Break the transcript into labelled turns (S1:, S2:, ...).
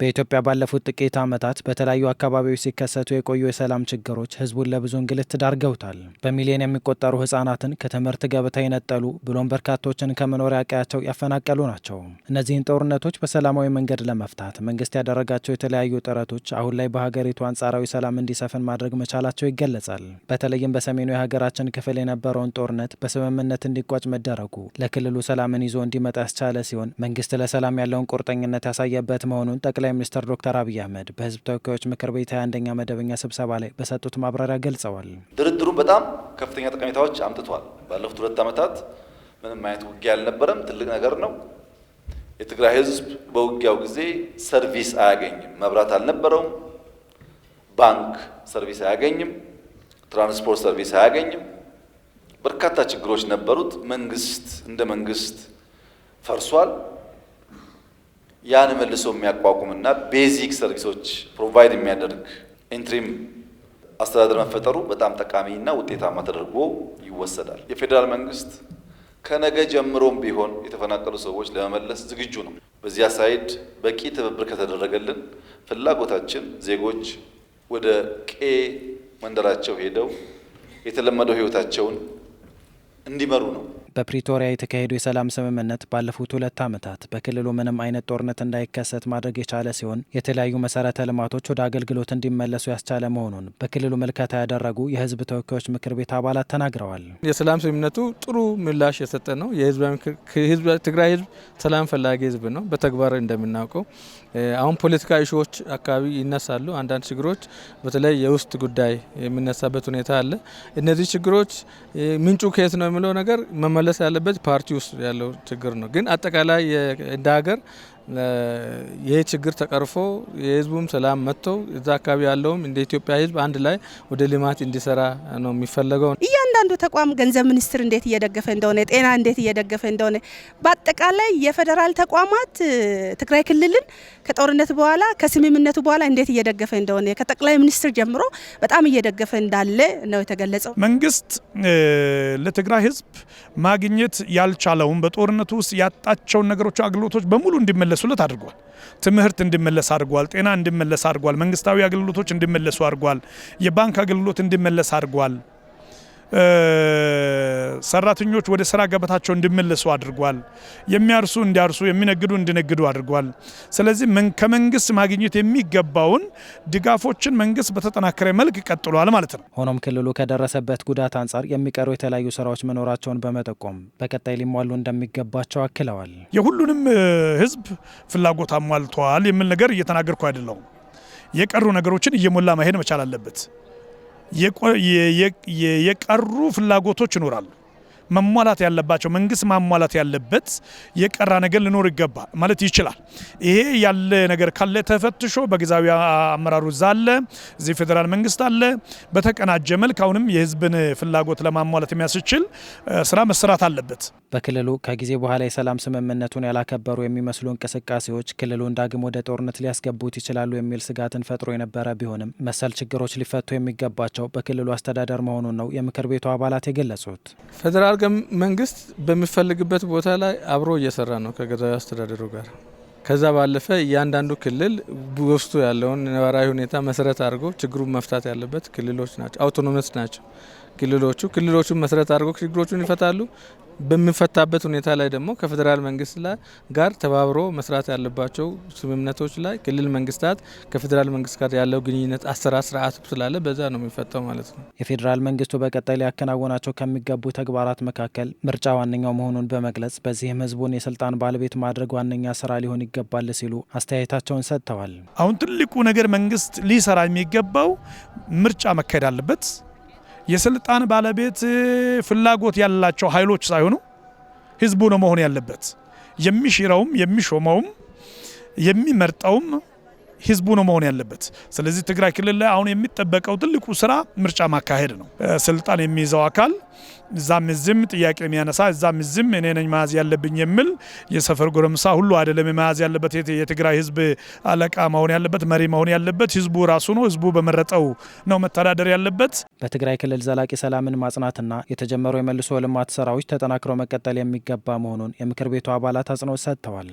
S1: በኢትዮጵያ ባለፉት ጥቂት ዓመታት በተለያዩ አካባቢዎች ሲከሰቱ የቆዩ የሰላም ችግሮች ህዝቡን ለብዙ እንግልት ዳርገውታል። በሚሊዮን የሚቆጠሩ ህጻናትን ከትምህርት ገበታ የነጠሉ ብሎም በርካቶችን ከመኖሪያ ቀያቸው ያፈናቀሉ ናቸው። እነዚህን ጦርነቶች በሰላማዊ መንገድ ለመፍታት መንግስት ያደረጋቸው የተለያዩ ጥረቶች አሁን ላይ በሀገሪቱ አንጻራዊ ሰላም እንዲሰፍን ማድረግ መቻላቸው ይገለጻል። በተለይም በሰሜኑ የሀገራችን ክፍል የነበረውን ጦርነት በስምምነት እንዲቋጭ መደረጉ ለክልሉ ሰላምን ይዞ እንዲመጣ ያስቻለ ሲሆን መንግስት ለሰላም ያለውን ቁርጠኝነት ያሳየበት መሆኑን ጠቅላይ ሚኒስትር ዶክተር አብይ አህመድ በህዝብ ተወካዮች ምክር ቤት 21ኛ መደበኛ ስብሰባ ላይ በሰጡት ማብራሪያ ገልጸዋል።
S2: ድርድሩ በጣም ከፍተኛ ጠቀሜታዎች አምጥቷል። ባለፉት 2 ዓመታት ምንም አይነት ውጊያ አልነበረም። ትልቅ ነገር ነው። የትግራይ ህዝብ በውጊያው ጊዜ ሰርቪስ አያገኝም። መብራት አልነበረውም። ባንክ ሰርቪስ አያገኝም። ትራንስፖርት ሰርቪስ አያገኝም። በርካታ ችግሮች ነበሩት። መንግስት እንደ መንግስት ፈርሷል። ያን መልሶ የሚያቋቁምና ቤዚክ ሰርቪሶች ፕሮቫይድ የሚያደርግ ኢንትሪም አስተዳደር መፈጠሩ በጣም ጠቃሚና ውጤታማ ተደርጎ ይወሰዳል። የፌዴራል መንግስት ከነገ ጀምሮም ቢሆን የተፈናቀሉ ሰዎች ለመመለስ ዝግጁ ነው። በዚያ ሳይድ በቂ ትብብር ከተደረገልን ፍላጎታችን ዜጎች ወደ ቄ መንደራቸው ሄደው የተለመደው ህይወታቸውን እንዲመሩ ነው።
S1: በፕሪቶሪያ የተካሄዱ የሰላም ስምምነት ባለፉት 2 ዓመታት በክልሉ ምንም አይነት ጦርነት እንዳይከሰት ማድረግ የቻለ ሲሆን የተለያዩ መሰረተ ልማቶች ወደ አገልግሎት እንዲመለሱ ያስቻለ መሆኑን በክልሉ ምልከታ ያደረጉ የህዝብ ተወካዮች ምክር ቤት አባላት ተናግረዋል።
S3: የሰላም ስምምነቱ ጥሩ ምላሽ የሰጠ ነው። ትግራይ ህዝብ ሰላም ፈላጊ ህዝብ ነው። በተግባር እንደምናውቀው አሁን ፖለቲካ ኢሹዎች አካባቢ ይነሳሉ። አንዳንድ ችግሮች በተለይ የውስጥ ጉዳይ የሚነሳበት ሁኔታ አለ። እነዚህ ችግሮች ምንጩ ከየት ነው የሚለው ነገር መመለስ ያለበት ፓርቲ ውስጥ ያለው ችግር ነው። ግን አጠቃላይ እንደ ሀገር ይህ ችግር ተቀርፎ የህዝቡም ሰላም መጥተው እዛ አካባቢ ያለውም እንደ ኢትዮጵያ ህዝብ አንድ ላይ ወደ ልማት እንዲሰራ ነው የሚፈለገው።
S4: እያንዳንዱ ተቋም ገንዘብ ሚኒስትር እንዴት እየደገፈ እንደሆነ፣ ጤና እንዴት እየደገፈ እንደሆነ፣ በአጠቃላይ የፌዴራል ተቋማት ትግራይ ክልልን ከጦርነት በኋላ ከስምምነቱ በኋላ እንዴት እየደገፈ እንደሆነ ከጠቅላይ ሚኒስትር ጀምሮ በጣም እየደገፈ እንዳለ ነው የተገለጸው።
S5: መንግስት ለትግራይ ህዝብ ማግኘት ያልቻለውን በጦርነቱ ውስጥ ያጣቸውን ነገሮች አገልግሎቶች በሙሉ እንዲመለሱለት አድርጓል። ትምህርት እንዲመለስ አድርጓል። ጤና እንዲመለስ አድርጓል። መንግስታዊ አገልግሎቶች እንዲመለሱ አድርጓል። የባንክ አገልግሎት እንዲመለስ አድርጓል። ሰራተኞች ወደ ስራ ገበታቸው እንዲመለሱ አድርጓል። የሚያርሱ እንዲያርሱ፣ የሚነግዱ እንዲነግዱ አድርጓል። ስለዚህ ከመንግስት ማግኘት የሚገባውን ድጋፎችን መንግስት በተጠናከረ መልክ ቀጥሏል ማለት ነው።
S1: ሆኖም ክልሉ ከደረሰበት ጉዳት አንጻር የሚቀሩ የተለያዩ ስራዎች መኖራቸውን በመጠቆም በቀጣይ ሊሟሉ እንደሚገባቸው አክለዋል።
S5: የሁሉንም ህዝብ ፍላጎት አሟልቷል የሚል ነገር እየተናገርኩ አይደለሁም። የቀሩ ነገሮችን እየሞላ መሄድ መቻል አለበት። የቀሩ ፍላጎቶች ይኖራሉ። መሟላት ያለባቸው መንግስት ማሟላት ያለበት የቀራ ነገር ሊኖር ይገባ ማለት ይችላል። ይሄ ያለ ነገር ካለ ተፈትሾ በጊዜያዊ አመራሩ ዛለ እዚህ ፌዴራል መንግስት አለ በተቀናጀ መልክ አሁንም የህዝብን ፍላጎት ለማሟላት የሚያስችል ስራ መስራት አለበት።
S1: በክልሉ ከጊዜ በኋላ የሰላም ስምምነቱን ያላከበሩ የሚመስሉ እንቅስቃሴዎች ክልሉን ዳግም ወደ ጦርነት ሊያስገቡት ይችላሉ የሚል ስጋትን ፈጥሮ የነበረ ቢሆንም መሰል ችግሮች ሊፈቱ የሚገባቸው በክልሉ አስተዳደር መሆኑን ነው የምክር ቤቱ አባላት የገለጹት።
S3: ፌዴራል መንግስት በሚፈልግበት ቦታ ላይ አብሮ እየሰራ ነው ከጊዜያዊ አስተዳደሩ ጋር። ከዛ ባለፈ እያንዳንዱ ክልል ውስጡ ያለውን ነባራዊ ሁኔታ መሰረት አድርጎ ችግሩን መፍታት ያለበት ክልሎች ናቸው። አውቶኖመስ ናቸው ክልሎቹን መሰረት አድርጎ ችግሮቹን ይፈታሉ። በሚፈታበት ሁኔታ ላይ ደግሞ ከፌዴራል መንግስት ጋር ተባብሮ መስራት ያለባቸው ስምምነቶች ላይ ክልል መንግስታት ከፌዴራል መንግስት ጋር ያለው ግንኙነት አሰራር ስርዓት ስላለ በዛ ነው የሚፈታው ማለት ነው።
S1: የፌዴራል መንግስቱ በቀጣይ ሊያከናውናቸው ከሚገቡ ተግባራት መካከል ምርጫ ዋነኛው መሆኑን በመግለጽ በዚህም ህዝቡን የስልጣን ባለቤት ማድረግ ዋነኛ ስራ ሊሆን ይገባል ሲሉ አስተያየታቸውን ሰጥተዋል።
S5: አሁን ትልቁ ነገር መንግስት ሊሰራ የሚገባው ምርጫ መካሄድ አለበት። የስልጣን ባለቤት ፍላጎት ያላቸው ኃይሎች ሳይሆኑ ህዝቡ ነው መሆን ያለበት። የሚሽረውም የሚሾመውም የሚመርጠውም ህዝቡ ነው መሆን ያለበት። ስለዚህ ትግራይ ክልል ላይ አሁን የሚጠበቀው ትልቁ ስራ ምርጫ ማካሄድ ነው። ስልጣን የሚይዘው አካል እዛም እዚህም ጥያቄ የሚያነሳ እዛም እዚህም እኔ ነኝ መያዝ ያለብኝ የሚል የሰፈር ጎረምሳ ሁሉ አይደለም መያዝ ያለበት። የትግራይ ህዝብ አለቃ መሆን ያለበት መሪ መሆን ያለበት ህዝቡ ራሱ ነው። ህዝቡ በመረጠው ነው መተዳደር ያለበት።
S1: በትግራይ ክልል ዘላቂ ሰላምን ማጽናትና የተጀመሩ የመልሶ ልማት ስራዎች ተጠናክረው መቀጠል የሚገባ መሆኑን የምክር ቤቱ አባላት አጽንኦት ሰጥተዋል።